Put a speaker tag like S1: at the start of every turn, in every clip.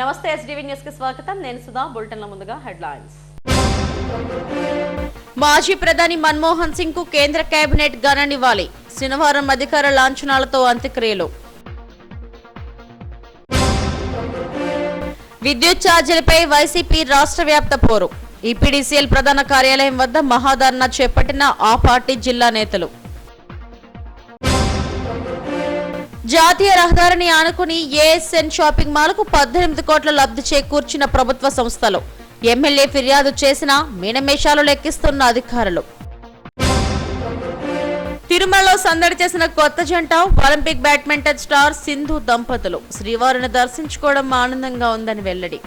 S1: నమస్తే SDV news కి స్వాగతం. నేను సుధా. బులెటిన్ల ముందుగా హెడ్లైన్స్. మాజీ ప్రధాని మన్మోహన్ సింగ్ కు కేంద్ర కేబినెట్ ఘన నివాళి. శనివారం అధికార లాంఛనాలతో అంత్యక్రియలు. విద్యుత్ ఛార్జీలపై వైసీపీ రాష్ట్ర వ్యాప్త పోరు. ఈపీడీసీఎల్ ప్రధాన కార్యాలయం వద్ద మహాధర్నా చేపట్టిన ఆ పార్టీ జిల్లా నేతలు. జాతీయ రహదారిని ఆనుకుని ఏఎస్ఎన్ షాపింగ్ మాల్ కు 18 కోట్ల లబ్ధి చేకూర్చిన ప్రభుత్వ సంస్థలు. ఎమ్మెల్యే ఫిర్యాదు చేసినా మీనమేషాలు లెక్కిస్తున్న అధికారులు. తిరుమలలో సందడి చేసిన కొత్త జంట ఒలింపిక్ బ్యాడ్మింటన్ స్టార్ సింధు దంపతులు. శ్రీవారిని దర్శించుకోవడం ఆనందంగా ఉందని వెల్లడి.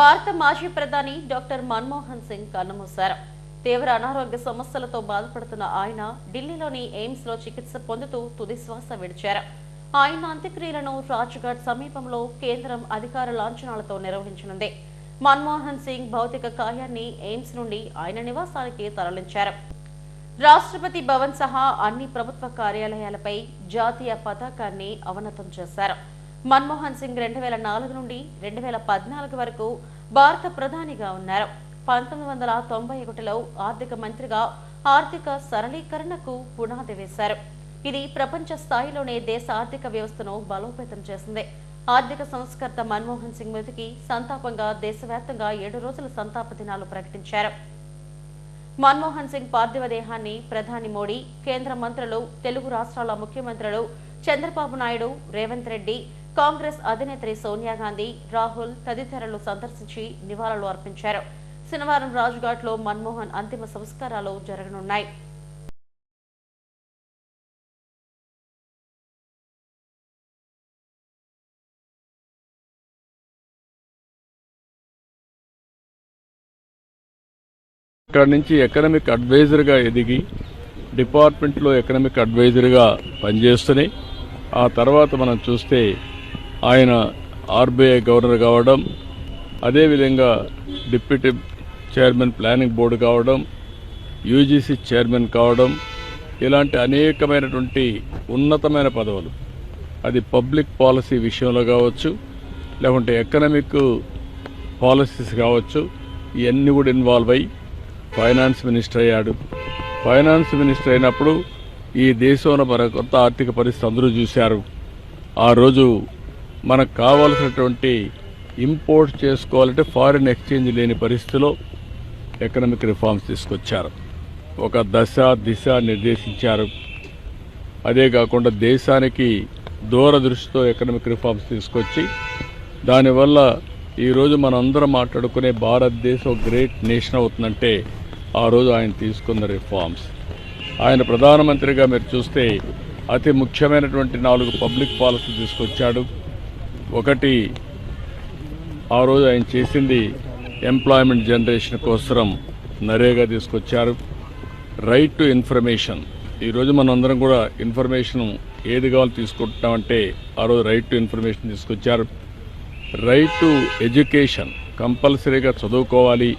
S1: భారత మాజీ ప్రధాని డాక్టర్ మన్మోహన్ సింగ్ కన్నుమూశారు. తీవ్ర అనారోగ్య సమస్యలతో బాధపడుతున్న ఆయన ఢిల్లీలోని ఎయిమ్స్ లో చికిత్స పొందుతూ తుది శ్వాస విడిచారు. ఆయన అంత్యక్రియలను రాజ్ఘాట్ సమీపంలో కేంద్రం అధికార లాంఛనాలతో నిర్వహించనుంది. మన్మోహన్ సింగ్ భౌతిక కాయాన్ని ఎయిమ్స్ నుండి ఆయన నివాసానికి తరలించారు. రాష్ట్రపతి భవన్ సహా అన్ని ప్రభుత్వ కార్యాలయాలపై జాతీయ పతాకాన్ని అవనతం చేశారు. మన్మోహన్ సింగ్ 2004 నుండి 2014 వరకు భారత ప్రధానిగా ఉన్నారు. 1991లో ఆర్థిక మంత్రిగా ఆర్థిక సరళీకరణకు పునాది వేశారు. ఇది ప్రపంచ స్థాయిలోనే దేశ ఆర్థిక వ్యవస్థను బలోపేతం చేసింది. ఆర్థిక సంస్కర్త మన్మోహన్ సింగ్ మృతికి సంతాపంగా దేశవ్యాప్తంగా 7 రోజుల సంతాప దినాలు ప్రకటించారు. మన్మోహన్ సింగ్ పార్థివ దేహాన్ని ప్రధాని మోడీ, కేంద్ర మంత్రులు, తెలుగు రాష్ట్రాల ముఖ్యమంత్రులు చంద్రబాబు నాయుడు, రేవంత్ రెడ్డి, కాంగ్రెస్ అధినేత్రి సోనియా గాంధీ, రాహుల్ తదితరులు సందర్శించి నివాళులు అర్పించారు. శనివారం రాజ్ఘాట్ లో మన్మోహన్ అంతిమ సంస్కారాలు జరగనున్నాయి.
S2: ఇక్కడ నుంచి ఎకనామిక్ అడ్వైజర్గా ఎదిగి డిపార్ట్మెంట్లో ఎకనామిక్ అడ్వైజర్గా పనిచేస్తూనే ఆ తర్వాత మనం చూస్తే ఆయన ఆర్బీఐ గవర్నర్ కావడం, అదేవిధంగా డిప్యూటీ చైర్మన్ ప్లానింగ్ బోర్డు కావడం, యూజీసీ చైర్మన్ కావడం, ఇలాంటి అనేకమైనటువంటి ఉన్నతమైన పదవులు, అది పబ్లిక్ పాలసీ విషయంలో కావచ్చు, లేకుంటే ఎకనామిక్ పాలసీస్ కావచ్చు, ఇవన్నీ కూడా ఇన్వాల్వ్ అయ్యి ఫైనాన్స్ మినిస్టర్ అయ్యాడు. ఫైనాన్స్ మినిస్టర్ అయినప్పుడు ఈ దేశంలో మన కొత్త ఆర్థిక పరిస్థితి అందరూ చూశారు. ఆ రోజు మనకు కావాల్సినటువంటి ఇంపోర్ట్ చేసుకోవాలంటే ఫారిన్ ఎక్స్చేంజ్ లేని పరిస్థితిలో ఎకనామిక్ రిఫార్మ్స్ తీసుకొచ్చారు. ఒక దశ దిశ నిర్దేశించారు. అదే కాకుండా దేశానికి దూరదృష్టితో ఎకనామిక్ రిఫార్మ్స్ తీసుకొచ్చి దానివల్ల ఈరోజు మనం అందరం మాట్లాడుకునే భారతదేశం గ్రేట్ నేషన్ అవుతుందంటే ఆ రోజు ఆయన తీసుకున్న రిఫార్మ్స్. ఆయన ప్రధానమంత్రిగా మీరు చూస్తే అతి ముఖ్యమైనటువంటి 4 పబ్లిక్ పాలసీ తీసుకొచ్చాడు. ఒకటి, ఆ రోజు ఆయన చేసింది ఎంప్లాయ్మెంట్ జనరేషన్ కోసం నరేగా తీసుకొచ్చారు. Right to information. ఈరోజు మనం అందరం కూడా ఇన్ఫర్మేషన్ ఏది కావాలో తీసుకుంటామంటే ఆ రోజు రైట్ టు ఇన్ఫర్మేషన్ తీసుకొచ్చారు. రైట్ టు ఎడ్యుకేషన్, కంపల్సరీగా చదువుకోవాలి,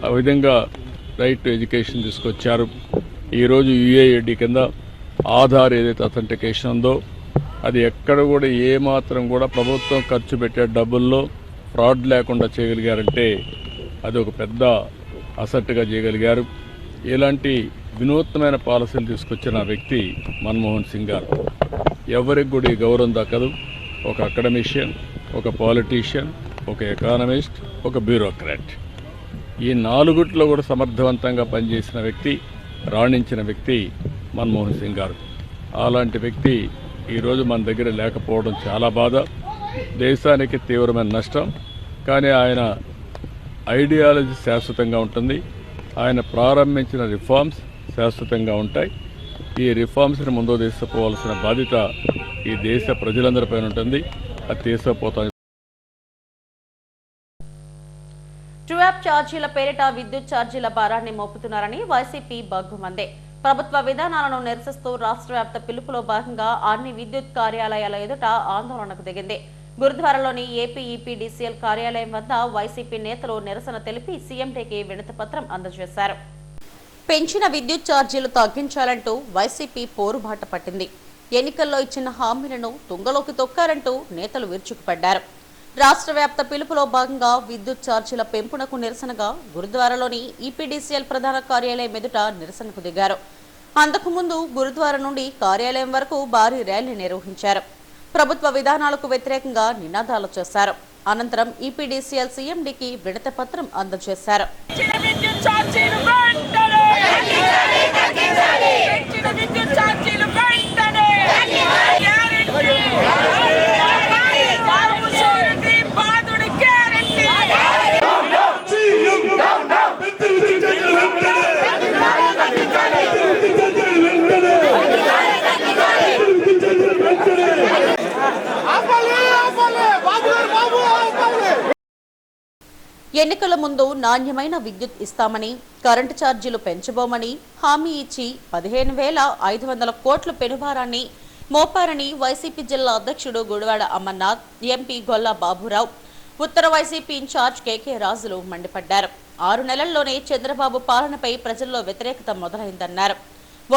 S2: ఆ విధంగా రైట్ టు ఎడ్యుకేషన్ తీసుకొచ్చారు. ఈరోజు యుఏఐడి కింద ఆధార్ ఏదైతే అథెంటికేషన్ ఉందో అది ఎక్కడ కూడా ఏమాత్రం కూడా ప్రభుత్వం ఖర్చు పెట్టే డబ్బుల్లో ఫ్రాడ్ లేకుండా చేయగలిగారంటే అది ఒక పెద్ద అసెట్గా చేయగలిగారు. ఇలాంటి వినూత్నమైన పాలసీలు తీసుకొచ్చిన వ్యక్తి మన్మోహన్ సింగ్ గారు. ఎవరికి కూడా ఈ గౌరవం దక్కదు. ఒక అకాడమిషియన్, ఒక పాలిటీషియన్, ఒక ఎకానమిస్ట్, ఒక బ్యూరోక్రాట్, ఈ 4 కూడా సమర్థవంతంగా పనిచేసిన వ్యక్తి, రాణించిన వ్యక్తి మన్మోహన్ సింగ్ గారు. అలాంటి వ్యక్తి ఈరోజు మన దగ్గర లేకపోవడం చాలా బాధ, దేశానికి తీవ్రమైన నష్టం. కానీ ఆయన ఐడియాలజీ శాశ్వతంగా ఉంటుంది. ఆయన ప్రారంభించిన రిఫార్మ్స్ శాశ్వతంగా ఉంటాయి. ఈ రిఫార్మ్స్ని ముందు తీసుకుపోవాల్సిన బాధ్యత ఈ దేశ ప్రజలందరిపైన ఉంటుంది. అది తీసుకుపోతాం.
S1: ట్యూబ్ ఛార్జీల పేరిట విద్యుత్ ఛార్జీల భారాన్ని మోపుతున్నారని వైసీపీ బగ్గుమందే. ప్రభుత్వ విధానాలను నిరసిస్తూ రాష్ట్ర వ్యాప్త పిలుపులో భాగంగా అన్ని విద్యుత్ కార్యాలయాల ఎదుట ఆందోళనకు దిగింది. గురుద్వారాలోని ఏపీ ఈపీడీసీఎల్ కార్యాలయం వద్ద వైసీపీ నేతలు నిరసన తెలిపి సీఎండీకి వినతి పత్రం అందజేశారు. పెంచిన విద్యుత్ ఛార్జీలు తగ్గించాలంటూ వైసీపీ పోరుబాట పట్టింది. ఎన్నికల్లో ఇచ్చిన హామీలను తుంగలోకి తొక్కారంటూ నేతలు విరుచుకుపడ్డారు. రాష్ట్ర వ్యాప్త పిలుపులో భాగంగా విద్యుత్ ఛార్జీల పెంపునకు నిరసనగా గురుద్వారాలోని ఈపీడీసీఎల్ ప్రధాన కార్యాలయం ఎదుట నిరసనకు దిగారు. అంతకుముందు గురుద్వారా నుండి కార్యాలయం వరకు భారీ ర్యాలీ నిర్వహించారు. ప్రభుత్వ విధానాలకు వ్యతిరేకంగా నినాదాలు చేశారు. అనంతరం ఈపీడీసీఎల్ సీఎండీకి వినతి పత్రం అందజేశారు. ఎన్నికల ముందు నాణ్యమైన విద్యుత్ ఇస్తామని, కరెంటు ఛార్జీలు పెంచబోమని హామీ ఇచ్చి 15,500 కోట్ల పెనుభారాన్ని మోపారని వైసీపీ జిల్లా అధ్యక్షుడు గుడివాడ అమర్నాథ్, ఎంపీ గొల్లా బాబురావు, ఉత్తర వైసీపీ ఇన్ఛార్జ్ కేకే రాజులు మండిపడ్డారు. 6 నెలల్లోనే చంద్రబాబు పాలనపై ప్రజల్లో వ్యతిరేకత మొదలైందన్నారు.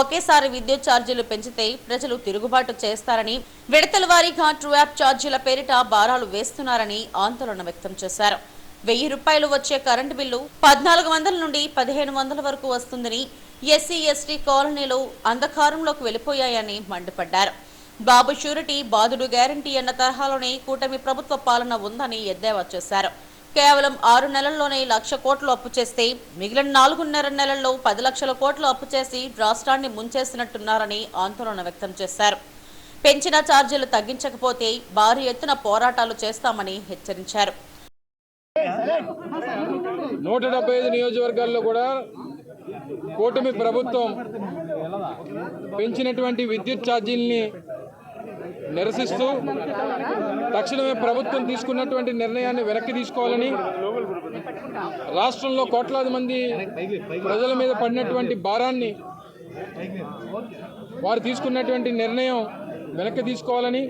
S1: ఒకేసారి విద్యుత్ ఛార్జీలు పెంచితే ప్రజలు తిరుగుబాటు చేస్తారని, విడతల వారీగా ట్రూ యాప్ ఛార్జీల పేరిట భారాలు వేస్తున్నారని ఆందోళన వ్యక్తం చేశారు. 1000 రూపాయలు వచ్చే కరెంటు బిల్లు 1400 నుండి 1500 వరకు వస్తుందని, ఎస్సీ ఎస్టీ కాలనీలు అంధకారంలోకి వెళ్లిపోయాయని మండిపడ్డారు. బాబు షూరిటీ బాదుడు గ్యారంటీ అన్న తరహాలోనే కూటమి ప్రభుత్వ పాలన ఉందని ఎద్దేవా చేశారు. కేవలం 6 నెలల్లోనే 1,00,000 కోట్లు అప్పు చేస్తే మిగిలిన 4.5 నెలల్లో 10 లక్షల కోట్లు అప్పు చేసి రాష్ట్రాన్ని ముంచేసినట్టున్నారని ఆందోళన వ్యక్తం చేశారు. పెంచిన ఛార్జీలు తగ్గించకపోతే భారీ ఎత్తున పోరాటాలు చేస్తామని హెచ్చరించారు.
S3: 175 నియోజకవర్గాల్లో కూడా కూటమి ప్రభుత్వం పెంచినటువంటి విద్యుత్ ఛార్జీల్ని నిరసిస్తూ తక్షణమే ప్రభుత్వం తీసుకున్నటువంటి నిర్ణయాన్ని వెనక్కి తీసుకోవాలని, రాష్ట్రంలో కోట్లాది మంది ప్రజల మీద పడినటువంటి భారాన్ని వారు తీసుకున్నటువంటి నిర్ణయం వెనక్కి తీసుకోవాలని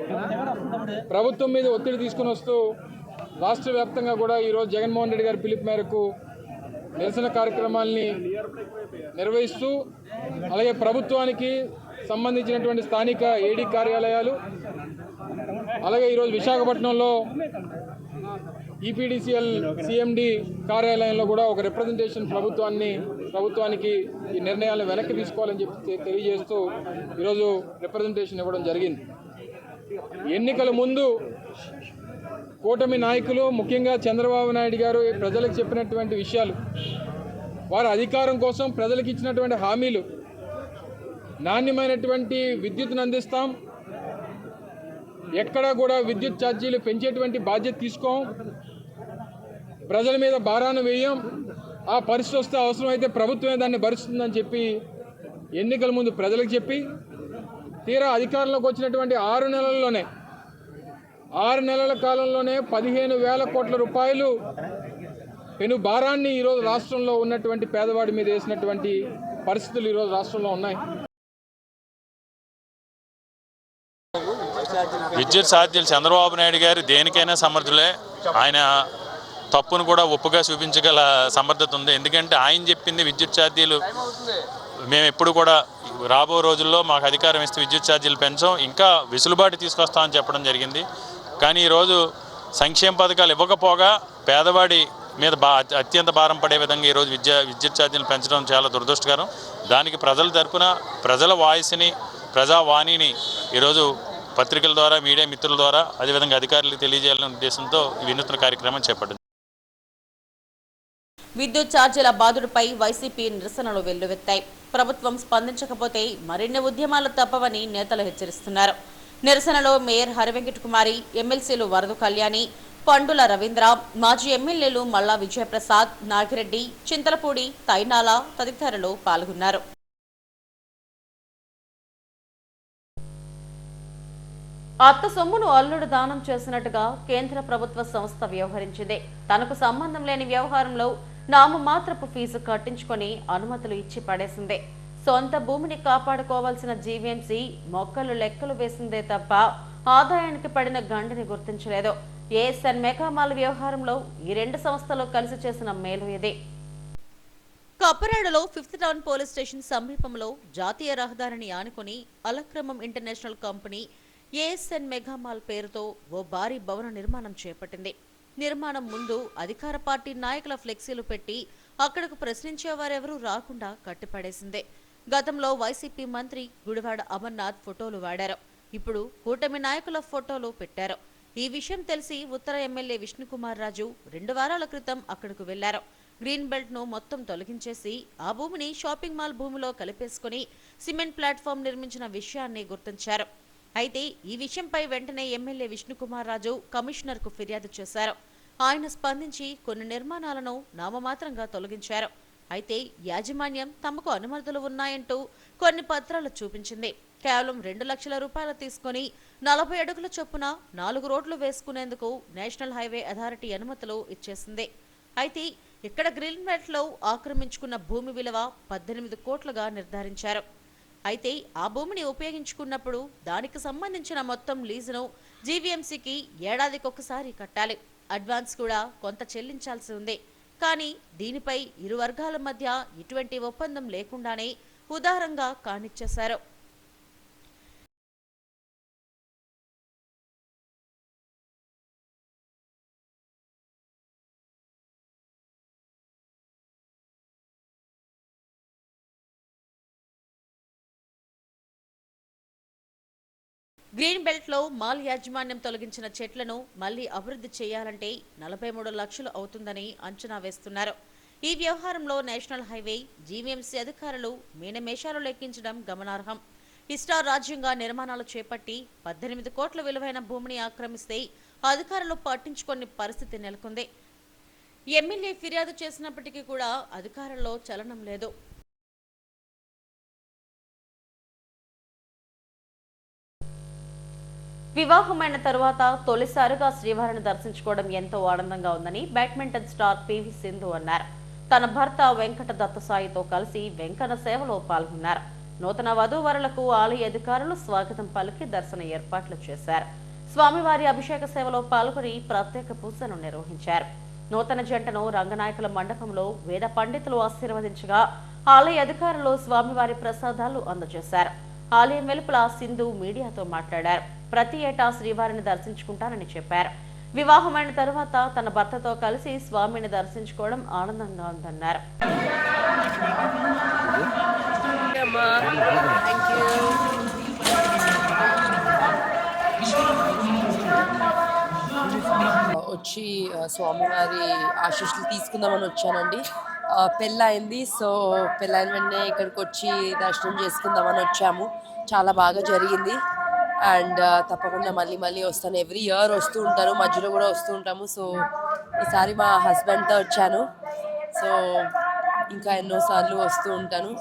S3: ప్రభుత్వం మీద ఒత్తిడి తీసుకుని వస్తూ రాష్ట్ర వ్యాప్తంగా కూడా ఈరోజు జగన్మోహన్ రెడ్డి గారి పిలుపు మేరకు నిరసన కార్యక్రమాల్ని నిర్వహిస్తూ, అలాగే ప్రభుత్వానికి సంబంధించినటువంటి స్థానిక ఏడీ కార్యాలయాలు, అలాగే ఈరోజు విశాఖపట్నంలో ఈపీడీసీఎల్ సీఎండీ కార్యాలయంలో కూడా ఒక రిప్రజెంటేషన్ ప్రభుత్వానికి ఈ నిర్ణయాలను వెనక్కి తీసుకోవాలని చెప్పి తెలియజేస్తూ ఈరోజు రిప్రజెంటేషన్ ఇవ్వడం జరిగింది. ఎన్నికల ముందు కూటమి నాయకులు, ముఖ్యంగా చంద్రబాబు నాయుడు గారు ప్రజలకు చెప్పినటువంటి విషయాలు, వారి అధికారం కోసం ప్రజలకు ఇచ్చినటువంటి హామీలు, నాణ్యమైనటువంటి విద్యుత్తును అందిస్తాం, ఎక్కడా కూడా విద్యుత్ ఛార్జీలు పెంచేటువంటి బాధ్యత తీసుకోం, ప్రజల మీద భారాన్ని వేయం, ఆ పరిస్థితి వస్తే అవసరమైతే ప్రభుత్వమే దాన్ని భరిస్తుందని చెప్పి ఎన్నికల ముందు ప్రజలకు చెప్పి, తీరా అధికారంలోకి వచ్చినటువంటి 6 నెలల కాలంలోనే 15,000 కోట్ల రూపాయలు పెను భారాన్ని ఈరోజు రాష్ట్రంలో ఉన్నటువంటి పేదవాడి మీద వేసినటువంటి పరిస్థితులు ఈరోజు రాష్ట్రంలో ఉన్నాయి.
S4: విద్యుత్ ఛార్జీలు చంద్రబాబు నాయుడు గారు దేనికైనా సమర్థులే. ఆయన తప్పును కూడా ఒప్పుగా చూపించగల సమర్థత ఉంది. ఎందుకంటే ఆయన చెప్పింది విద్యుత్ ఛార్జీలు మేము ఎప్పుడు కూడా రాబో రోజుల్లో మాకు అధికారం ఇస్తే విద్యుత్ ఛార్జీలు పెంచాం, ఇంకా వెసులుబాటు తీసుకొస్తామని చెప్పడం జరిగింది. కానీ ఈరోజు సంక్షేమ పథకాలు ఇవ్వకపోగా పేదవాడి మీద అత్యంత భారం పడే విధంగా ఈరోజు విద్యుత్ ఛార్జీలు పెంచడం చాలా దురదృష్టకరం. దానికి ప్రజల తరపున ప్రజల వాయిస్ని, ప్రజావాణిని ఈరోజు పత్రికల ద్వారా, మీడియా మిత్రుల ద్వారా, అదేవిధంగా అధికారులకు తెలియజేయాలనే ఉద్దేశంతో ఈ వినూత్న కార్యక్రమం చేపట్టింది.
S1: విద్యుత్ ఛార్జీల బాదుడుపై వైసీపీ నిరసనలు వెల్లువెత్తాయి. ప్రభుత్వం స్పందించకపోతే మరిన్ని ఉద్యమాలు తప్పవని నేతలు హెచ్చరిస్తున్నారు. నిరసనలో మేయర్ హరివెంకట కుమారి, ఎమ్మెల్సీలు వరదు కళ్యాణి, పండుల రవీంద్ర, మాజీ ఎమ్మెల్యేలు మల్లా విజయప్రసాద్, నాగిరెడ్డి, చింతలపూడి, తైనాల తదితరులు పాల్గొన్నారు. అత్త సొమ్మును అల్లుడు దానం చేసినట్టుగా కేంద్ర ప్రభుత్వ సంస్థ వ్యవహరించింది. తనకు సంబంధం లేని వ్యవహారంలో నామమాత్రపు ఫీజు కట్టించుకొని అనుమతులు ఇచ్చి పడేసింది. సొంత భూమిని కాపాడుకోవాల్సిన జీవీఎంసీ మొక్కలు లెక్కలు వేసిందే తప్ప ఆదాయానికి పడిన గండిని గుర్తించలేదు. ఏఎస్ఎన్ మెగామాల్ వ్యవహారంలో ఈ 2 సంస్థలు కలిసి చేసిన మేలు ఇది. కప్పరాడలో 5th టౌన్ పోలీస్ స్టేషన్ సమీపంలో జాతీయ రహదారిని ఆనుకుని అలక్రమం ఇంటర్నేషనల్ కంపెనీ ఏఎస్ఎన్ మెగామాల్ పేరుతో ఓ భారీ భవన నిర్మాణం చేపట్టింది. నిర్మాణం ముందు అధికార పార్టీ నాయకుల ఫ్లెక్సీలు పెట్టి అక్కడకు ప్రశ్నించేవారెవరూ రాకుండా కట్టిపడేసిందే. గతంలో వైసీపీ మంత్రి గుడివాడ అమర్నాథ్ ఫోటోలు వాడారు. ఇప్పుడు కూటమి నాయకుల ఫోటోలు పెట్టారు. ఈ విషయం తెలిసి ఉత్తర ఎమ్మెల్యే విష్ణుకుమార్ రాజు 2 వారాల క్రితం అక్కడకు వెళ్లారు. గ్రీన్ బెల్ట్ ను మొత్తం తొలగించేసి ఆ భూమిని షాపింగ్ మాల్ భూమిలో కలిపేసుకుని సిమెంట్ ప్లాట్ఫామ్ నిర్మించిన విషయాన్ని గుర్తించారు. అయితే ఈ విషయంపై వెంటనే ఎమ్మెల్యే విష్ణుకుమార్ రాజు కమిషనర్ కు ఫిర్యాదు చేశారు. ఆయన స్పందించి కొన్ని నిర్మాణాలను నామమాత్రంగా తొలగించారు. అయితే యాజమాన్యం తమకు అనుమతులు ఉన్నాయంటూ కొన్ని పత్రాలు చూపించింది. కేవలం 2 లక్షల రూపాయలు తీసుకుని 40 అడుగుల చొప్పున 4 రోడ్లు వేసుకునేందుకు నేషనల్ హైవే అథారిటీ అనుమతులు ఇచ్చేసింది. అయితే ఇక్కడ గ్రీన్ బెల్ట్ లో ఆక్రమించుకున్న భూమి విలువ 18 కోట్లుగా నిర్ధారించారు. అయితే ఆ భూమిని ఉపయోగించుకున్నప్పుడు దానికి సంబంధించిన మొత్తం లీజును జీవీఎంసీకి ఏడాదికొకసారి కట్టాలి. అడ్వాన్స్ కూడా కొంత చెల్లించాల్సి ఉంది. కానీ దీనిపై ఇరు వర్గాల మధ్య ఎటువంటి ఒప్పందం లేకుండానే ఉదారంగా కానిచ్చేశారు. గ్రీన్ బెల్ట్ లో మాల్ యాజమాన్యం తొలగించిన చెట్లను మళ్లీ అభివృద్ధి చేయాలంటే 43 లక్షలు అవుతుందని అంచనా వేస్తున్నారు. ఈ వ్యవహారంలో నేషనల్ హైవే జీవీఎంసీ అధికారులు మీనమేషాలు లెక్కించడం గమనార్హం. ఇష్టారాజ్యంగా నిర్మాణాలు చేపట్టి 18 కోట్ల విలువైన భూమిని ఆక్రమిస్తే అధికారులు పట్టించుకునే పరిస్థితి నెలకొంది. ఎమ్మెల్యే ఫిర్యాదు చేసినప్పటికీ కూడా అధికారుల్లో చలనం లేదు. వివాహమైన తరువాత తొలిసారిగా శ్రీవారిని దర్శించుకోవడం ఎంతో ఆనందంగా ఉందని బ్యాడ్మింటన్ స్టార్ పివి సింధు అన్నారు. తన భర్త వెంకట దత్తసాయితో కలిసి వెంకన్న సేవలో పాల్గొన్నారు. నూతన వధూవరులకు ఆలయ అధికారులు స్వాగతం పలికి దర్శన ఏర్పాట్లు చేశారు. స్వామివారి అభిషేక సేవలో పాల్గొని ప్రత్యేక పూజను నిర్వహించారు. నూతన జంటను రంగనాయకుల మండపంలో వేద పండితులు ఆశీర్వదించగా ఆలయ అధికారులు స్వామివారి ప్రసాదాలు అందజేశారు. ఆలయం వెలుపల సింధు మీడియాతో మాట్లాడారు. ప్రతి ఏటా శ్రీవారిని దర్శించుకుంటానని చెప్పారు. వివాహమైన తరువాత తన భర్తతో కలిసి స్వామిని దర్శించుకోవడం ఆనందంగా ఉందన్నారు.
S5: వచ్చి స్వామివారి ఆశీస్సులు తీసుకుందామని వచ్చానండి. పెళ్ళయింది. సో పెళ్ళైన వెంటనే ఇక్కడికి వచ్చి దర్శనం చేసుకుందామని వచ్చాము. చాలా బాగా జరిగింది. అండ్ తప్పకుండా మళ్ళీ వస్తాను. ఎవ్రీ ఇయర్ వస్తూ ఉంటాను, మధ్యలో కూడా వస్తూ ఉంటాము. సో ఈసారి మా హస్బెండ్తో వచ్చాను. సో ఇంకా ఎన్నోసార్లు వస్తూ ఉంటాను.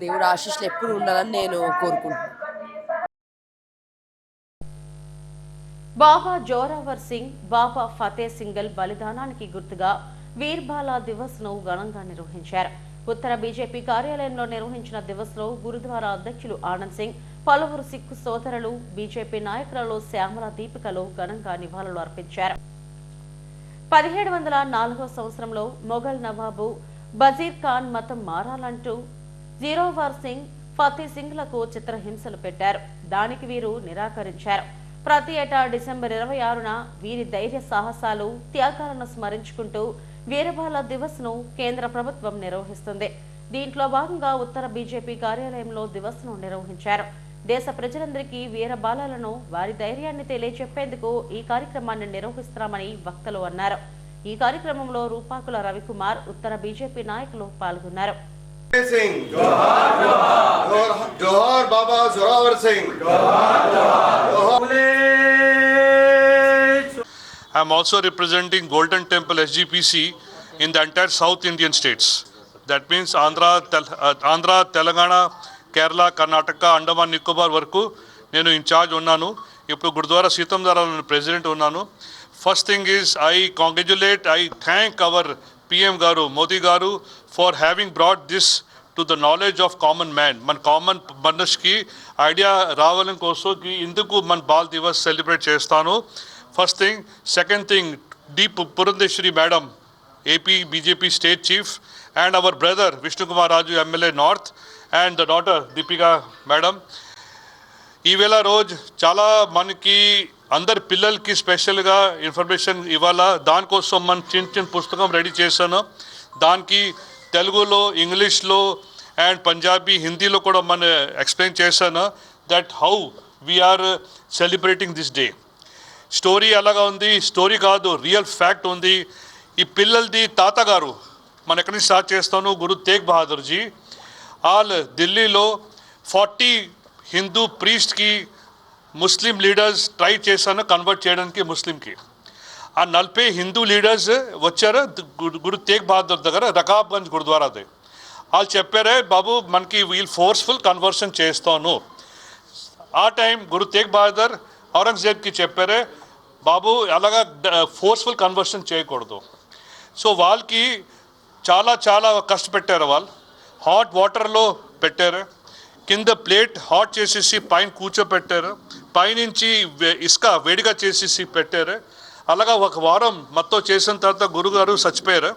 S5: దేవుడు ఆశీస్సులు ఎప్పుడు ఉండాలని నేను కోరుకుంటున్నాను.
S1: బాబా జోరావర్ సింగ్, బాబా ఫతే సింగల్ బలిదానానికి గుర్తుగా వీర్బాలా దివస్ ను ఘనంగా నిర్వహించారు. ఉత్తర బీజేపీ కార్యాలయంలో నిర్వహించిన దివస్ లో గురుద్వారా అధ్యక్షులు ఆనంద్ సింగ్, పలువురు సిక్కు సోదరులు, బీజేపీ నాయకులలో శ్యామల దీపికలో ఘనంగా నివాళులు అర్పించారు. 1704వ సంవత్సరంలో మొఘల్ నవాబు బజీర్ ఖాన్ మతం మారాలంటూ జోరావర్ సింగ్, ఫతే సింగ్లకు చిత్రహింసలు పెట్టారు. దానికి వీరు నిరాకరించారు. ప్రతి ఏటా డిసెంబర్ 26న వీరి ధైర్య సాహసాలు, త్యాగాలను స్మరించుకుంటూ వీరబాల దివస్ ను కేంద్ర ప్రభుత్వం నిర్వహిస్తుంది. దీంట్లో భాగంగా ఉత్తర బీజేపీ కార్యాలయంలో దివస్ ను నిర్వహించారు. దేశ ప్రజలందరికీ వీరబాలలను, వారి ధైర్యాన్ని తెలియజెప్పేందుకు ఈ కార్యక్రమాన్ని నిర్వహిస్తున్నామని వక్తలు అన్నారు. ఈ కార్యక్రమంలో రూపాకుల రవికుమార్, ఉత్తర బీజేపీ నాయకులు పాల్గొన్నారు.
S6: जोहार बाबा Zorawar Singh.
S7: I am also representing Golden Temple SGPC in the entire South Indian states. That means Andhra, Telangana, Kerala, Karnataka, Andaman Nicobar వరకు నేను ఇన్ఛార్జ్ ఉన్నాను. ఇప్పుడు గురుద్వారా సీతంధారాలో ప్రెసిడెంట్ ఉన్నాను. First thing is I thank our PM గారు, మోదీ గారు for having brought this to the knowledge of common man. మన common మనుష్కి ఐడియా రావడం కోసం ఇందుకు మన బాల్ దివస్ సెలబ్రేట్ చేస్తాను. First thing. Second thing, D Purandeswari madam AP BJP State Chief, and our brother Vishnu Kumar Raju, MLA North, and the daughter Deepika Madam. ఈవేళ రోజు చాలా మనకి అందరి పిల్లలకి స్పెషల్గా ఇన్ఫర్మేషన్ ఇవ్వాలా. దానికోసం మన చిన్న పుస్తకం రెడీ చేశాను. దానికి తెలుగులో, ఇంగ్లీష్లో అండ్ పంజాబీ, హిందీలో కూడా మన ఎక్స్ప్లెయిన్ చేశాను that how we are celebrating this day. Story అలాగా ఉంది, స్టోరీ కాదు, రియల్ ఫ్యాక్ట్ ఉంది. ఈ పిల్లలది తాతగారు మన ఎక్కడి నుంచి స్టార్ట్ చేస్తాను, గురు తేగ్ బహదూర్ జీ. ఆల్ ఢిల్లీలో 40 హిందూ ప్రీస్ట్కి ముస్లిం లీడర్స్ ట్రై చేశాను కన్వర్ట్ చేయడానికి ముస్లింకి. ఆ 40 హిందూ లీడర్స్ వచ్చారు గురు తేగ్ బహదూర్ దగ్గర రకాబ్గంజ్ గురుద్వారాది. వాళ్ళు చెప్పారే బాబు మనకి వీళ్ళు ఫోర్స్ఫుల్ కన్వర్షన్ చేస్తాను. ఆ టైం గురు తేగ్ బహదూర్ ఔరంగజేబ్కి చెప్పారే బాబు అలాగా ఫోర్స్ఫుల్ కన్వర్షన్ చేయకూడదు. సో వాళ్ళకి చాలా చాలా కష్టపెట్టారు. వాళ్ళు హాట్ వాటర్లో పెట్టారు, కింద ప్లేట్ హాట్ చేసేసి పైన కూర్చోపెట్టారు, పైనుంచి ఇసుక వేడిగా చేసేసి పెట్టారు. అలాగా ఒక వారం మొత్తం చేసిన తర్వాత గురుగారు చచ్చిపోయారు.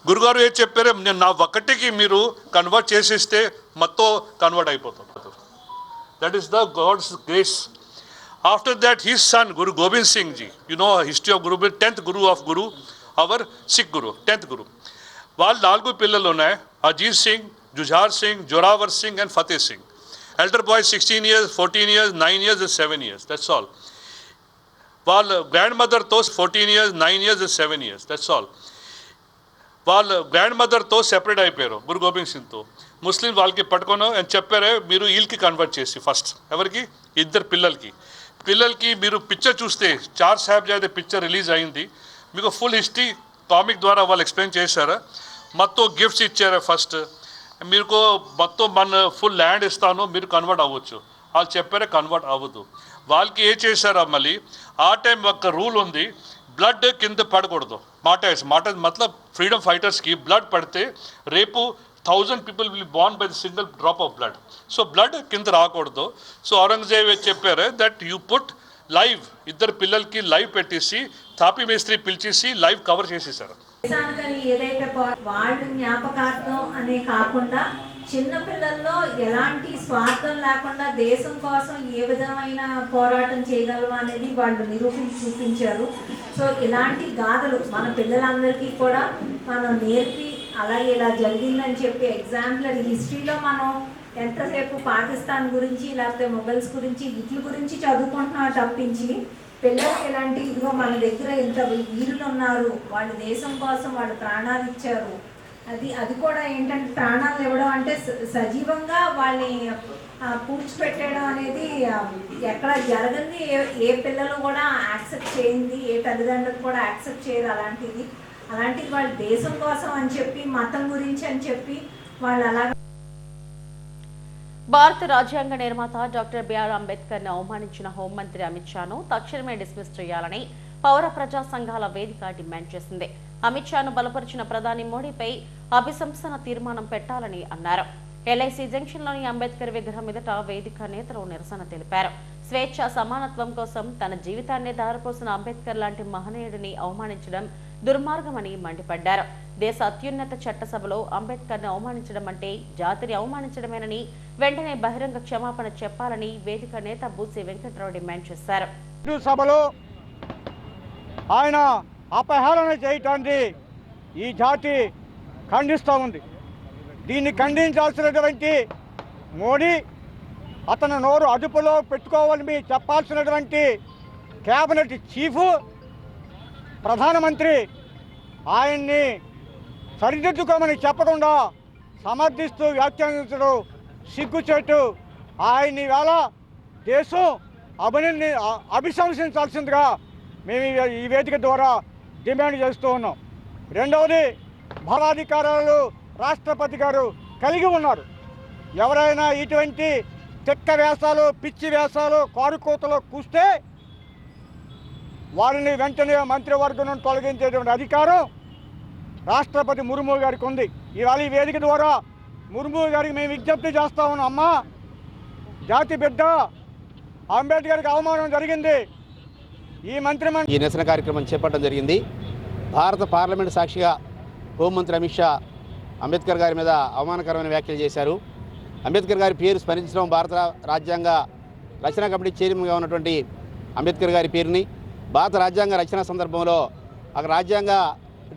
S7: గురుగారు ఏం చెప్పారు, నేను నా ఒక్కటికి మీరు కన్వర్ట్ చేసేస్తే మొత్తం కన్వర్ట్ అయిపోతుంది. That is the God's grace. After that his son Guru Gobind Singh ji, you know history of Guru, 10th Guru of Guru, our Sikh Guru, 10th Guru. వాళ్ళు 4 పిల్లలు ఉన్నాయి, Ajit Singh, Jujhar Singh, Zorawar Singh and Fateh Singh. Elder boy 16 years, 14 years, 9 years and 7 years. That's all. వాళ్ళ grand మదర్తో 14 years, 9 years and 7 years. That's all. వాళ్ళ grand మదర్తో separate అయిపోయారు గురు గోబింద్ సింగ్తో. ముస్లిం వాళ్ళకి పట్టుకొని అని చెప్పారే మీరు వీళ్ళకి కన్వర్ట్ చేసి ఫస్ట్ ఎవరికి 2 పిల్లలకి మీరు పిక్చర్ చూస్తే 4 సాహిబ్జాదే పిక్చర్ రిలీజ్ అయింది. మీకు ఫుల్ హిస్టరీ కామిక్ ద్వారా వాళ్ళు ఎక్స్ప్లెయిన్ చేశారు. మొత్తం గిఫ్ట్స్ ఇచ్చారు. ఫస్ట్ మీకు మొత్తం మన ఫుల్ ల్యాండ్ ఇస్తాను, మీరు కన్వర్ట్ అవ్వచ్చు. వాళ్ళు చెప్పారే కన్వర్ట్ అవ్వదు. వాళ్ళకి ఏ చేశారా మళ్ళీ ఆ టైం ఒక రూల్ ఉంది, బ్లడ్ కింద పడకూడదు. మాట మతలబ్ ఫ్రీడమ్ ఫైటర్స్కి బ్లడ్ పడితే రేపు 1000 people will born by the single drop of blood. So blood కింద రాకూడదు. సో ఔరంగజేబ్ చెప్పారు దట్ యూ పుట్ లైవ్, 2 పిల్లలకి లైవ్ పెట్టేసి తాపీ మేస్త్రి పిలిచేసి లైవ్ కవర్ చేసేసారు.
S8: ఏదైతే వాళ్ళు జ్ఞాపకార్థం అనే కాకుండా చిన్న పిల్లల్లో ఎలాంటి స్వార్థం లేకుండా దేశం కోసం ఏ విధమైన పోరాటం చేయగలము అనేది వాళ్ళు నిరూపించి చూపించారు. సో ఇలాంటి గాథలు మన పిల్లలందరికీ కూడా మనం నేర్పి అలాగే ఇలా జరిగిందని చెప్పి ఎగ్జాంపులర్ హిస్టరీలో మనం ఎంతసేపు పాకిస్తాన్ గురించి లేకపోతే మొఘల్స్ గురించి వీటి గురించి చదువుకుంటున్నాం తప్పించి పిల్లలకి ఇలాంటి ఇదిగో మన దగ్గర ఇంత వీరులు ఉన్నారు, వాళ్ళ దేశం కోసం వాళ్ళు ప్రాణాలు ఇచ్చారు. అది కూడా ఏంటంటే ప్రాణాలు ఇవ్వడం అంటే సజీవంగా వాళ్ళని పూడ్చిపెట్టడం అనేది ఎక్కడ జరగంది. ఏ పిల్లలు కూడా యాక్సెప్ట్ చేయింది, ఏ తల్లిదండ్రులు కూడా యాక్సెప్ట్ చేయరు అలాంటిది వాళ్ళ దేశం కోసం అని చెప్పి, మతం గురించి అని చెప్పి వాళ్ళు అలాగే.
S1: భారత రాజ్యాంగ నిర్మాత డాక్టర్ బిఆర్ అంబేద్కర్ ను అవమానించిన హోంమంత్రి అమిత్ షాను తక్షణమే డిస్మిస్ చేయాలని పౌర ప్రజా సంఘాల వేదిక డిమాండ్ చేసింది. అమిత్ షాను బలపరిచిన ప్రధాని మోడీపై అభిశంసన తీర్మానం పెట్టాలని అన్నారు. ఎల్ఐసి జంక్షన్లోని అంబేద్కర్ విగ్రహం ఎదుట వేదిక నేతలు నిరసన తెలిపారు. స్వేచ్ఛ సమానత్వం కోసం తన జీవితాన్ని దారిపోసిన అంబేద్కర్ లాంటి మహనీయుడిని అవమానించడం దుర్మార్గమని మండిపడ్డారు. దేశ అత్యున్నత చట్టసభలో అంబేద్కర్ ను అవమానించడం అంటే జాతిని అవమానించడమేనని వెంటనే బహిరంగ క్షమాపణ చెప్పాలని వేదిక నేత బూసి వెంకట్రావు డిమాండ్ చేశారు.
S9: సభలో ఆయన అపహేళన చేయటాన్ని ఈ జాతి ఖండిస్తూ ఉంది. దీన్ని ఖండించాల్సినటువంటి మోడీ అతను నోరు అదుపులో పెట్టుకోవాలని చెప్పాల్సినటువంటి కేబినెట్ చీఫ్ ప్రధానమంత్రి ఆయన్ని సరిదిద్దుకోమని చెప్పకుండా సమర్థిస్తూ వ్యాఖ్యానించడం సిగ్గుచేటు. ఆయన్ని వేళ దేశం అభిశంసించాల్సిందిగా మేము ఈ వేదిక ద్వారా డిమాండ్ చేస్తూ ఉన్నాం. రెండవది, భావాధికారాలు రాష్ట్రపతి గారు కలిగి ఉన్నారు. ఎవరైనా ఇటువంటి తిక్క వేషాలు, పిచ్చి వేషాలు, కారుకోతలు కూస్తే వారిని వెంటనే మంత్రివర్గం నుండి తొలగించేటువంటి అధికారం రాష్ట్రపతి ముర్ము గారికి ఉంది. ఇవాళ ఈ వేదిక ద్వారా ముర్ము గారికి మేము విజ్ఞప్తి చేస్తా ఉన్నాం. అమ్మా, జాతి బిడ్డ అంబేద్కర్కి అవమానం జరిగింది. ఈ నిరసన కార్యక్రమం చేపట్టడం జరిగింది. భారత పార్లమెంట్ సాక్షిగా
S10: హోంమంత్రి అమిత్ షా అంబేద్కర్ గారి మీద అవమానకరమైన వ్యాఖ్యలు చేశారు. అంబేద్కర్ గారి పేరు స్మరించడం భారత రాజ్యాంగ రచనా కమిటీ చైర్మన్గా ఉన్నటువంటి అంబేద్కర్ గారి పేరుని భారత రాజ్యాంగ రచన సందర్భంలో ఆ రాజ్యాంగ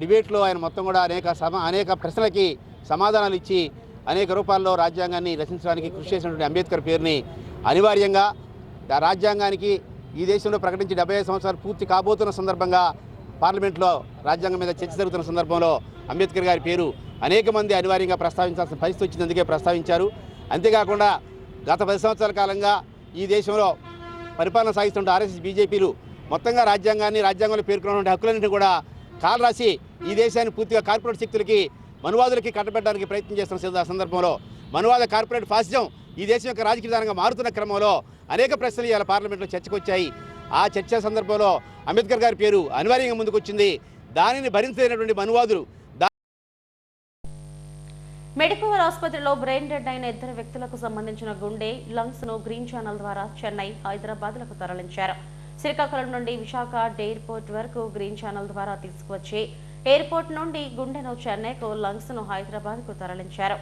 S10: డిబేట్లో ఆయన మొత్తం కూడా అనేక ప్రశ్నలకి సమాధానాలు ఇచ్చి అనేక రూపాల్లో రాజ్యాంగాన్ని రచించడానికి కృషి చేసినటువంటి అంబేద్కర్ పేరుని అనివార్యంగా రాజ్యాంగానికి ఈ దేశంలో ప్రకటించి 75 సంవత్సరాలు పూర్తి కాబోతున్న సందర్భంగా పార్లమెంట్లో రాజ్యాంగం మీద చర్చ జరుగుతున్న సందర్భంలో అంబేద్కర్ గారి పేరు అనేక మంది అనివార్యంగా ప్రస్తావించాల్సిన పరిస్థితి వచ్చింది. అందుకే ప్రస్తావించారు. అంతేకాకుండా గత 10 సంవత్సరాల కాలంగా ఈ దేశంలో పరిపాలన సాగిస్తున్న ఆర్ఎస్ఎస్ బీజేపీలు మొత్తంగా రాజ్యాంగంలో పేర్కొన్నటువంటి హక్కులన్నింటినీ కూడా కాలు రాసి ఈ దేశాన్ని పూర్తిగా కార్పొరేట్ శక్తులకి మనువాదులకి కట్టబెట్టడానికి ప్రయత్నం చేస్తున్న సందర్భంలో మనువాద కార్పొరేట్ ఫాసిజం ఈ దేశం యొక్క రాజకీయ విధానంగా మారుతున్న క్రమంలో అనేక ప్రశ్నలు ఇవాళ పార్లమెంట్లో చర్చకు వచ్చాయి. ఆ చర్చ సందర్భంలో అంబేద్కర్ గారి పేరు అనివార్యంగా ముందుకొచ్చింది. దానిని భరించలేనటువంటి మనువాదులు
S1: మెడికవర్ ఆసుపత్రిలో బ్రెయిన్ డెడ్ అయిన 2 వ్యక్తులకు సంబంధించిన గుండె, లంగ్స్ ను గ్రీన్ ఛానల్ ద్వారా చెన్నై, హైదరాబాద్లకు తరలించారు. శ్రీకాకుళం నుండి విశాఖ ఎయిర్పోర్ట్ వరకు గ్రీన్ ఛానల్ ద్వారా తీసుకువచ్చి ఎయిర్పోర్ట్ నుండి గుండెను చెన్నైకు, లంగ్స్ ను హైదరాబాద్కు తరలించారు.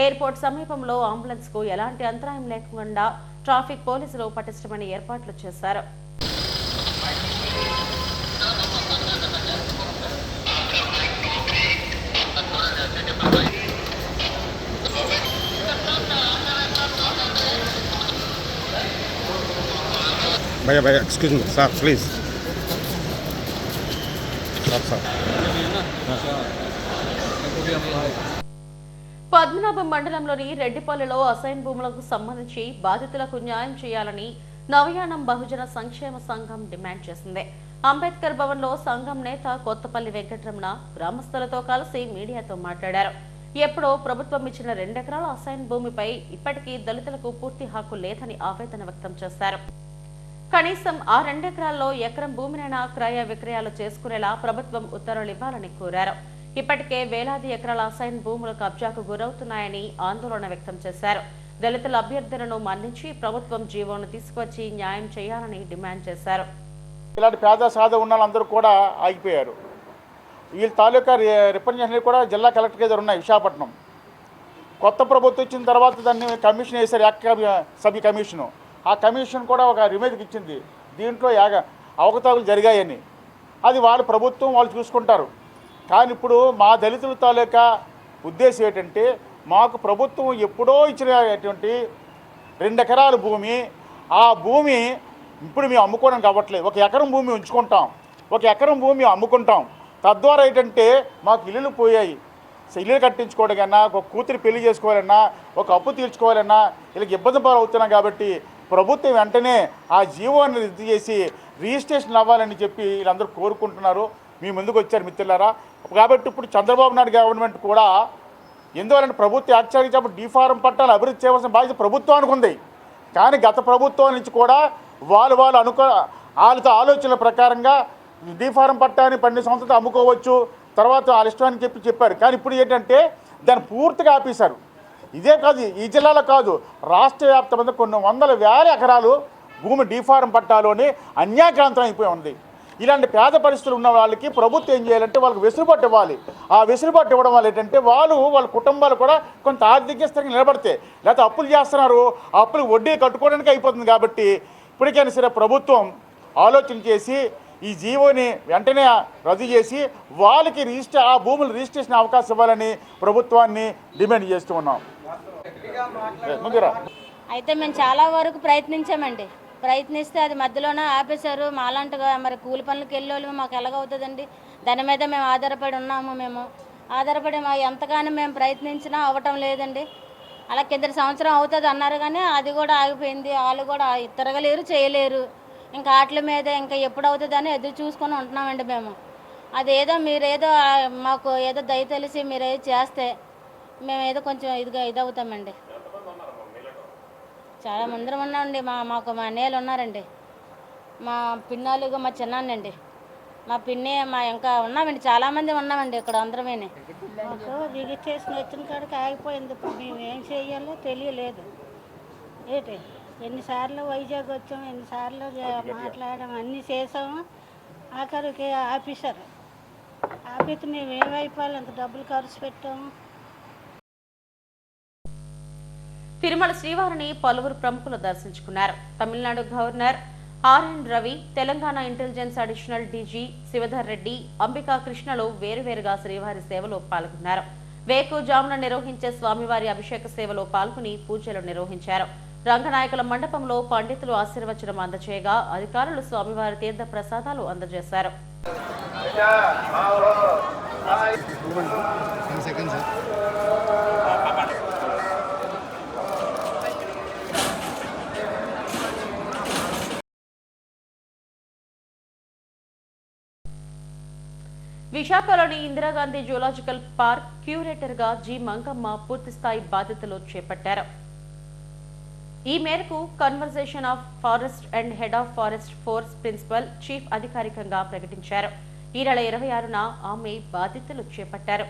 S1: ఎయిర్పోర్ట్ సమీపంలో అంబులెన్స్ కు ఎలాంటి అంతరాయం లేకుండా ట్రాఫిక్ పోలీసులు పటిష్టమైన ఏర్పాట్లు చేశారు.
S11: भैया excuse me sir please sir
S1: Padmanabham మండలంలోని రెడ్డిపల్లిలో అసైన్ భూములకు సంబంధించి బాధితులకు న్యాయం చేయాలని నవయానం బహుజన సంక్షేమ సంఘం డిమాండ్ చేసింది. అంబేద్కర్ భవన్ లో సంఘం నేత కొత్తపల్లి వెంకటరమణ గ్రామస్తులతో కలిసి మీడియాతో మాట్లాడారు. ఎప్పుడో ప్రభుత్వం ఇచ్చిన 2 ఎకరాల అసైన్ భూమిపై ఇప్పటికీ దళితులకు పూర్తి హక్కు లేదని ఆవేదన వ్యక్తం చేశారు. కనీసం ఆ 2 ఎకరాల్లో ఎకరం భూమినైనా క్రయ విక్రయాలు చేసుకునేలా ప్రభుత్వం ఉత్తర్వులు ఇవ్వాలని కోరారు. ఇప్పటికే వేలాది ఎకరాల అసైన్ భూములు కబ్జాకు గురవుతున్నాయని ఆందోళన వ్యక్తం చేశారు. దళితుల అభ్యర్థులను మన్నించి ప్రభుత్వం జీవోను తీసుకొచ్చి న్యాయం చేయాలని డిమాండ్ చేశారు.
S9: ఇలాంటి పేద సాధ ఉన్న వాళ్ళందరూ కూడా ఆగిపోయారు. వీళ్ళ తాలూకా రిప్రజెంటేటివ్ కూడా జిల్లా కలెక్టర్ దగ్గర ఉన్నాయి విశాఖపట్నం. కొత్త ప్రభుత్వం వచ్చిన తర్వాత దాన్ని కమిషన్ వేశారు, యాక్ట్ సభ్య కమిషను. ఆ కమిషన్ కూడా ఒక రిమేజ్కి ఇచ్చింది. దీంట్లో అవకతవకలు జరిగాయని. అది వాళ్ళ ప్రభుత్వం వాళ్ళు చూసుకుంటారు. కానీ ఇప్పుడు మా దళితుల తాలూకా ఉద్దేశం ఏంటంటే మాకు ప్రభుత్వం ఎప్పుడో ఇచ్చినటువంటి 2 ఎకరాల భూమి, ఆ భూమి ఇప్పుడు మేము అమ్ముకోవడం కావట్లేదు. 1 ఎకరం భూమి ఉంచుకుంటాం, 1 ఎకరం భూమి అమ్ముకుంటాం. తద్వారా ఏంటంటే మాకు ఇల్లులు పోయాయి. ఇల్లు కట్టించుకోవడం కన్నా, ఒక కూతురు పెళ్లి చేసుకోవాలన్నా, ఒక అప్పు తీర్చుకోవాలన్నా వీళ్ళకి ఇబ్బంది పాలవుతున్నాం. కాబట్టి ప్రభుత్వం వెంటనే ఆ జీవోని రద్దు చేసి రిజిస్ట్రేషన్ అవ్వాలని చెప్పి వీళ్ళందరూ కోరుకుంటున్నారు. మీ ముందుకు వచ్చారు మిత్రులారా. కాబట్టి ఇప్పుడు చంద్రబాబు నాయుడు గవర్నమెంట్ కూడా ఎందువలంటే ప్రభుత్వం యాక్చువల్గా డీఫారం పట్టాలు అభివృద్ధి చేయవలసిన బాధ్యత ప్రభుత్వానికి ఉంది. కానీ గత ప్రభుత్వం నుంచి కూడా వాళ్ళతో ఆలోచనల ప్రకారంగా డీఫారం పట్టాన్ని 12 సంవత్సరాలు అమ్ముకోవచ్చు, తర్వాత వాళ్ళ ఇష్టాన్ని చెప్పారు. కానీ ఇప్పుడు ఏంటంటే దాన్ని పూర్తిగా ఆపేశారు. ఇదే కాదు, ఈ జిల్లాలో కాదు, రాష్ట్ర వ్యాప్తంగా కొన్ని వందల వేల ఎకరాలు భూమి డీఫారం పట్టాలోనే అన్యాక్రాంతం అయిపోయి ఉంది. ఇలాంటి పేద పరిస్థితులు ఉన్న వాళ్ళకి ప్రభుత్వం ఏం చేయాలంటే వాళ్ళకి వెసులుబాటు ఇవ్వాలి. ఆ వెసులుబాటు ఇవ్వడం వల్ల ఏంటంటే వాళ్ళ కుటుంబాలు కూడా కొంత ఆర్థిక స్థితికి నిలబడతాయి. లేకపోతే అప్పులు చేస్తున్నారు, ఆ అప్పులు వడ్డీ కట్టుకోవడానికి అయిపోతుంది. కాబట్టి ఇప్పటికైనా సరే ప్రభుత్వం ఆలోచన చేసి ఈ జీవోని వెంటనే రద్దు చేసి వాళ్ళకి ఆ భూములు రిజిస్ట్రేషన్ అవకాశం ఇవ్వాలని ప్రభుత్వాన్ని డిమాండ్ చేస్తూ ఉన్నాం.
S12: అయితే మేము చాలా వరకు ప్రయత్నిస్తే అది మధ్యలోనే ఆపేశారు. మాలాంటిగా మరి కూలి పనులకు వెళ్ళేవాళ్ళు మాకు ఎలాగవుతుందండి? దాని మీద మేము ఆధారపడి ఉన్నాము. ఆధారపడి ఎంతగానో మేము ప్రయత్నించినా అవ్వటం లేదండి. అలా కిందటి సంవత్సరం అవుతుంది అన్నారు, కానీ అది కూడా ఆగిపోయింది. వాళ్ళు కూడా తిరగలేరు, చేయలేరు. ఇంకా వాటి మీద ఇంకా ఎప్పుడు అవుతుందని ఎదురు చూసుకొని ఉంటున్నామండి మేము. అదేదో మీరేదో మాకు ఏదో దయ తెలిసి మీరేదో చేస్తే మేము ఏదో కొంచెం ఇదవుతామండి. చాలా మంది ఉన్నామండి. మాకు మా అన్నయ్యలు ఉన్నారండి, మా పిన్నాలుగా మా చిన్నాన్నండి, మా పిన్ని, ఇంకా ఉన్నామండి, చాలామంది ఉన్నామండి ఇక్కడ అందరమే.
S13: మాకు రిజిస్ట్రేషన్ వచ్చిన కాడికి ఆగిపోయింది. ఇప్పుడు మేము ఏం చేయాలో తెలియలేదు. ఏంటి ఎన్నిసార్లు వైజాగ్ వచ్చాం, ఎన్నిసార్లు మాట్లాడాం, అన్నీ చేసాము. ఆఖరికి ఆపితే మేము ఏమైపోవాలి, అంత డబ్బులు ఖర్చు పెట్టాము.
S1: తిరుమల శ్రీవారిని పలువురు ప్రముఖులు దర్శించుకున్నారు. Tamil Nadu governor R N Ravi, Telangana intelligence additional DG Shivadhar Reddy, Ambika కృష్ణలు వేరువేరుగా శ్రీవారి సేవలో పాల్గొన్నారు. వేకుజామున నిర్వహించే స్వామివారి అభిషేక సేవలో పాల్గొని పూజలు నిర్వహించారు. రంగనాయకుల మండపంలో పండితులు ఆశీర్వచనం అందజేయగా అధికారులు స్వామివారి తీర్థ ప్రసాదాలు అందజేశారు. విశాఖలోని ఇందిరాగాంధీ జూలాజికల్ పార్క్ క్యూరేటర్ గా జి మంగమ్మ పూర్తిస్థాయి బాధ్యతలు చేపట్టారు. ఈ మేరకు conservation of forest and head of forest force principal chief అధికారికంగా ప్రకటించారు. ఈ నెల 26న ఆమె బాధ్యతలు చేపట్టారు.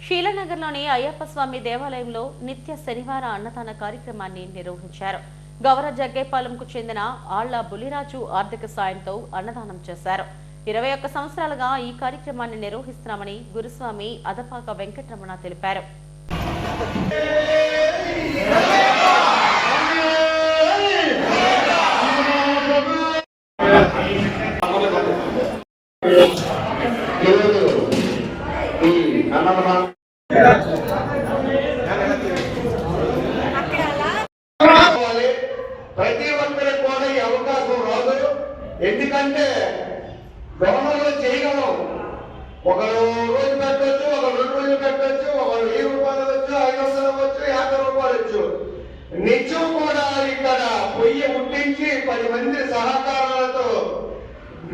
S1: శీలనగర్లోని అయ్యప్ప స్వామి దేవాలయంలో నిత్య శనివార అన్నదాన కార్యక్రమాన్ని నిర్వహించారు. గౌర జగ్గేపాలెంకు చెందిన ఆళ్ల బులిరాజు ఆర్థిక సాయంతో అన్నదానం చేశారు. 21 సంవత్సరాలుగా ఈ కార్యక్రమాన్ని నిర్వహిస్తున్నామని గురుస్వామి అదపాక వెంకటరమణ తెలిపారు.
S6: ప్రతి ఒక్కరికి కూడా ఈ అవకాశం రాదు. ఎందుకంటే గవర్నర్లో చేయగలం. ఒకరు రోజు పెట్టవచ్చు, ఒకరు 2 రోజులు పెట్టవచ్చు, ఒకరు 1000 రూపాయలు వచ్చు, 500 వచ్చు, 50 రూపాయలు వచ్చు. నిత్యం కూడా ఇక్కడ పొయ్యి ముట్టించి 10 మంది సహకారాలతో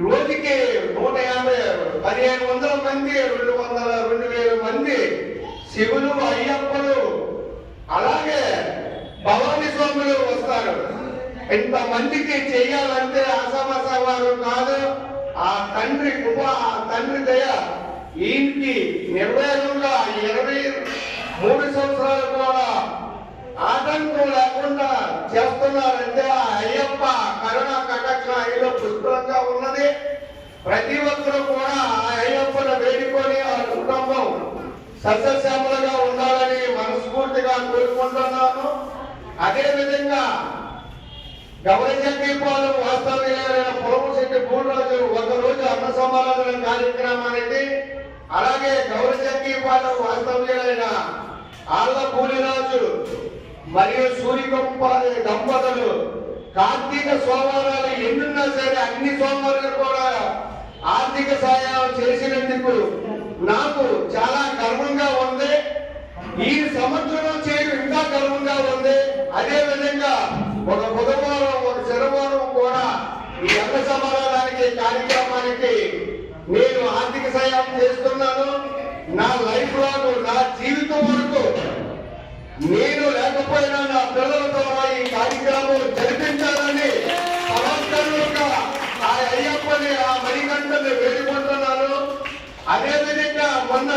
S6: రోజుకి 150, 1500 మంది, 2000 మంది శివులు, అయ్యప్పలు, అలాగే భవానీ స్వాములు వస్తారు. ఇంతమందికి చెయ్యాలంటే అసమసవారు కాదు. ఆ తండ్రి కృప, ఆ తండ్రి దయ ఈయనకి నిర్వేదంగా 23 సంవత్సరాలు కూడా ఆటంకం లేకుండా చేస్తున్నారంటే ఆ అయ్యప్ప కరుణ కటాక్ష ఆయనలో పుష్కలంగా ఉన్నది. ప్రతి ఒక్కరూ కూడా ఆ అయ్యప్పను వేడుకొని ఆ కుటుంబం సస్యశ్యామలుగా ఉండాలని మనస్ఫూర్తిగా కోరుకుంటున్నాను. అదేవిధంగా గౌరజగ్గీపాలెం వాస్తవ్యులైన పొలముశెట్టి పూర్ణరాజు ఒకరోజు అన్న సమారాధన కార్యక్రమానికి, అలాగే గౌరజగ్గీపాలెం వాస్తవ్యులైన ఆళ్ల పూలిరాజు మరియు సూర్యగొంపాలి దంపతులు కార్తీక సోమవారాలు ఎన్నున్నా సరే అన్ని సోమవారాలు కూడా ఆర్థిక సహాయం చేసినందుకు నాకు చాలా గర్వంగా ఉంది. ఈ సంవత్సరం చేయడం ఇంకా గర్వంగా ఉంది. అదే విధంగా ఒక బుధవారం, ఒక శనివారం కూడా ఈ అన్న సమారాధానికి కార్యక్రమానికి నేను ఆర్థిక సహాయం చేస్తున్నాను. నా లైఫ్ లాంగ్, నా జీవితం వరకు నేను లేకపోయినా నా పిల్లల ద్వారా ఈ కార్యక్రమం జరిపించాలని సమర్థంగా ఆ అయ్యప్పని, ఆ మణికంఠని వేడుకుంటున్నాను. అదేవిధంగా మొన్న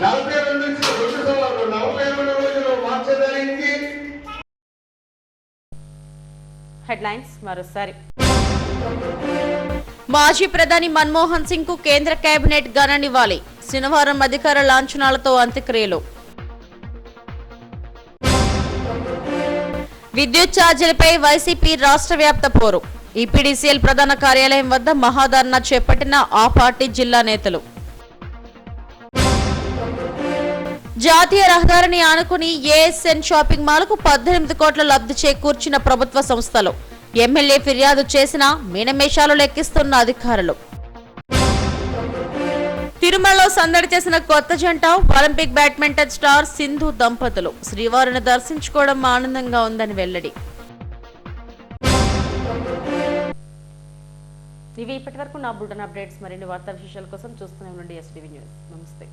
S6: 42 రోజులు మార్చడానికి
S1: హెడ్లైన్స్ మరోసారి. మాజీ ప్రధాని మన్మోహన్ సింగ్ కు కేంద్ర కేబినెట్ ఘన నివాళి. శనివారం అధికార లాంఛనాలతో అంత్యక్రియలు. విద్యుత్ ఛార్జీలపై వైసీపీ రాష్ట్ర వ్యాప్త పోరు. ఈపీడీసీఎల్ ప్రధాన కార్యాలయం వద్ద మహాధర్నా చేపట్టిన ఆ పార్టీ జిల్లా నేతలు. జాతీయ రహదారిని ఆనుకుని ఏఎస్ఎన్ షాపింగ్ మాల్కు 18 కోట్ల లబ్ధి చేకూర్చిన ప్రభుత్వ సంస్థలు. ఎమ్మెల్యే ఫిర్యాదు చేసినా మీనమేషాలు లెక్కిస్తున్న అధికారులు. తిరుమలలో సందడి చేసిన కొత్త జంట ఒలింపిక్ బ్యాడ్మింటన్ స్టార్ సింధు దంపతులు. శ్రీవారిని దర్శించుకోవడం ఆనందంగా ఉందని వెల్లడి. ఇవి ఇప్పటివరకు నా బులెటిన్ అప్డేట్స్. మరిన్ని వార్తా విశేషాల కోసం చూస్తూనే ఉండండి ఎస్టీవీ న్యూస్. నమస్తే.